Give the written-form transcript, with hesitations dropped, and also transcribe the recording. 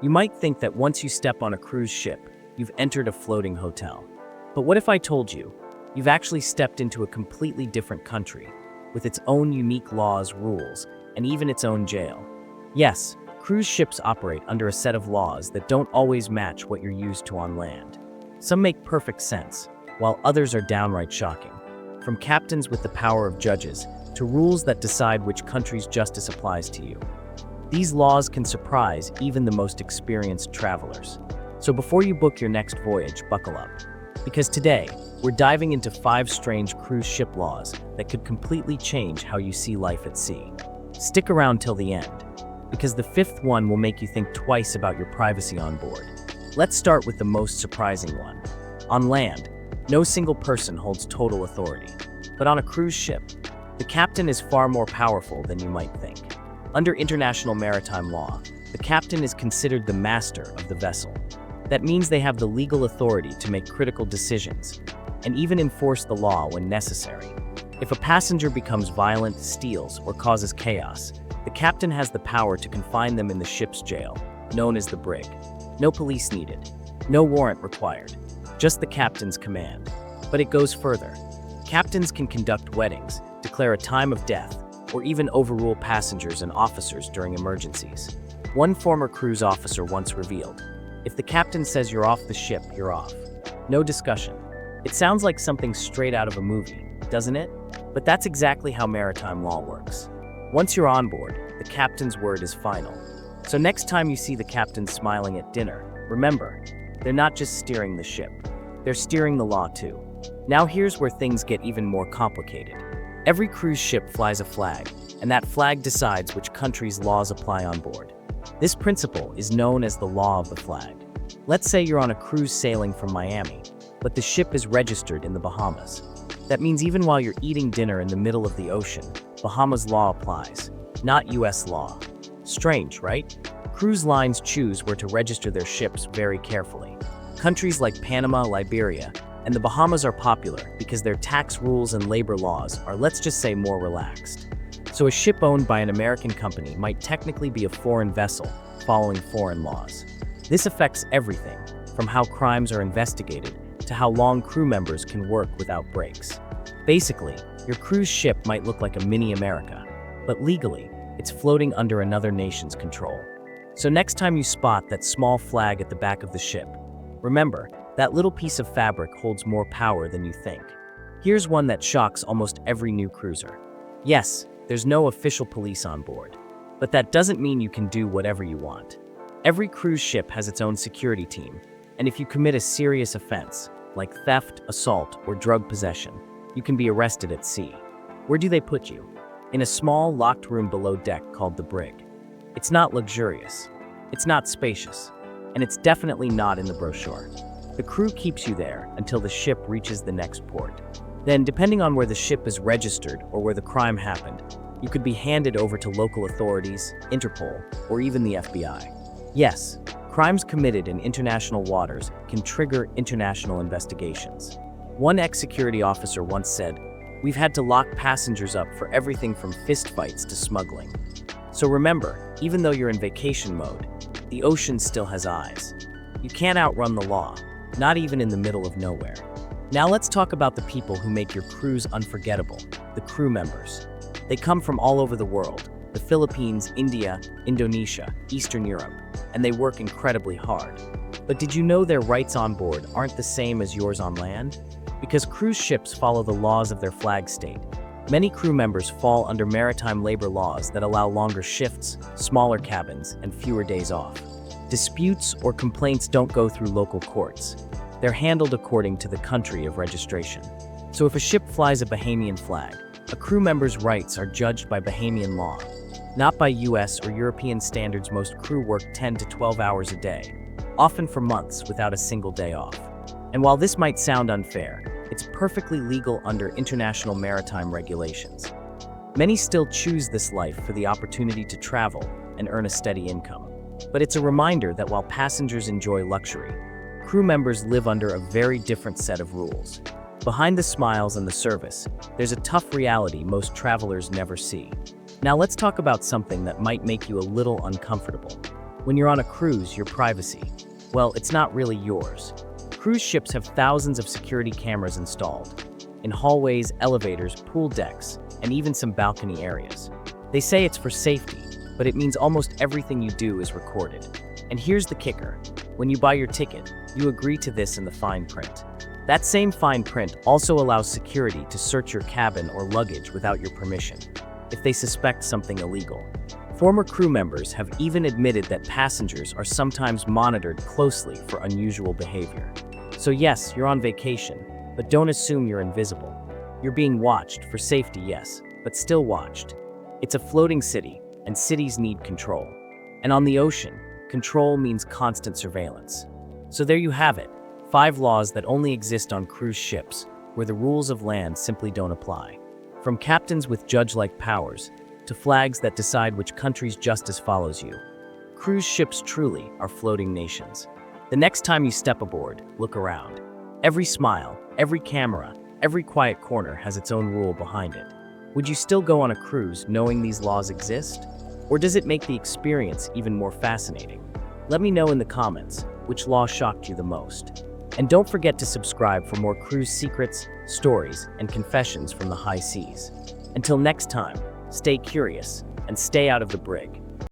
You might think that once you step on a cruise ship, you've entered a floating hotel. But what if I told you, you've actually stepped into a completely different country, with its own unique laws, rules, and even its own jail? Yes, cruise ships operate under a set of laws that don't always match what you're used to on land. Some make perfect sense, while others are downright shocking. From captains with the power of judges, to rules that decide which country's justice applies to you. These laws can surprise even the most experienced travelers. So before you book your next voyage, buckle up. Because today, we're diving into 5 strange cruise ship laws that could completely change how you see life at sea. Stick around till the end, because the 5th one will make you think twice about your privacy on board. Let's start with the most surprising one. On land, no single person holds total authority. But on a cruise ship, the captain is far more powerful than you might think. Under international maritime law, the captain is considered the master of the vessel. That means they have the legal authority to make critical decisions, and even enforce the law when necessary. If a passenger becomes violent, steals, or causes chaos, the captain has the power to confine them in the ship's jail, known as the brig. No police needed, no warrant required, just the captain's command. But it goes further. Captains can conduct weddings, declare a time of death, or even overrule passengers and officers during emergencies. One former cruise officer once revealed, "If the captain says you're off the ship, you're off. No discussion." It sounds like something straight out of a movie, doesn't it? But that's exactly how maritime law works. Once you're on board, the captain's word is final. So next time you see the captain smiling at dinner, remember, they're not just steering the ship, they're steering the law too. Now here's where things get even more complicated. Every cruise ship flies a flag, and that flag decides which country's laws apply on board. This principle is known as the law of the flag. Let's say you're on a cruise sailing from Miami, but the ship is registered in the Bahamas. That means even while you're eating dinner in the middle of the ocean, Bahamas law applies, not US law. Strange, right? Cruise lines choose where to register their ships very carefully. Countries like Panama, Liberia, and the Bahamas are popular because their tax rules and labor laws are, let's just say, more relaxed. So a ship owned by an American company might technically be a foreign vessel following foreign laws. This affects everything, from how crimes are investigated to how long crew members can work without breaks. Basically, your cruise ship might look like a mini America, but legally, it's floating under another nation's control. So next time you spot that small flag at the back of the ship, remember, that little piece of fabric holds more power than you think. Here's one that shocks almost every new cruiser. Yes, there's no official police on board, but that doesn't mean you can do whatever you want. Every cruise ship has its own security team, and if you commit a serious offense, like theft, assault, or drug possession, you can be arrested at sea. Where do they put you? In a small, locked room below deck called the brig. It's not luxurious, it's not spacious, and it's definitely not in the brochure. The crew keeps you there until the ship reaches the next port. Then, depending on where the ship is registered or where the crime happened, you could be handed over to local authorities, Interpol, or even the FBI. Yes, crimes committed in international waters can trigger international investigations. One ex-security officer once said, "We've had to lock passengers up for everything from fistfights to smuggling." So remember, even though you're in vacation mode, the ocean still has eyes. You can't outrun the law, not even in the middle of nowhere. Now let's talk about the people who make your cruise unforgettable, the crew members. They come from all over the world, the Philippines, India, Indonesia, Eastern Europe, and they work incredibly hard. But did you know their rights on board aren't the same as yours on land? Because cruise ships follow the laws of their flag state, many crew members fall under maritime labor laws that allow longer shifts, smaller cabins, and fewer days off. Disputes or complaints don't go through local courts. They're handled according to the country of registration. So if a ship flies a Bahamian flag, a crew member's rights are judged by Bahamian law, not by US or European standards. Most crew work 10 to 12 hours a day, often for months without a single day off. And while this might sound unfair, it's perfectly legal under international maritime regulations. Many still choose this life for the opportunity to travel and earn a steady income. But it's a reminder that while passengers enjoy luxury, crew members live under a very different set of rules. Behind the smiles and the service, there's a tough reality most travelers never see. Now let's talk about something that might make you a little uncomfortable. When you're on a cruise, your privacy, well, it's not really yours. Cruise ships have thousands of security cameras installed in hallways, elevators, pool decks, and even some balcony areas. They say it's for safety, but it means almost everything you do is recorded. And here's the kicker. When you buy your ticket, you agree to this in the fine print. That same fine print also allows security to search your cabin or luggage without your permission, if they suspect something illegal. Former crew members have even admitted that passengers are sometimes monitored closely for unusual behavior. So yes, you're on vacation, but don't assume you're invisible. You're being watched for safety, yes, but still watched. It's a floating city, and cities need control. And on the ocean, control means constant surveillance. So there you have it, 5 laws that only exist on cruise ships, where the rules of land simply don't apply. From captains with judge-like powers, to flags that decide which country's justice follows you. Cruise ships truly are floating nations. The next time you step aboard, look around. Every smile, every camera, every quiet corner has its own rule behind it. Would you still go on a cruise knowing these laws exist? Or does it make the experience even more fascinating? Let me know in the comments which law shocked you the most. And don't forget to subscribe for more cruise secrets, stories, and confessions from the high seas. Until next time, stay curious and stay out of the brig.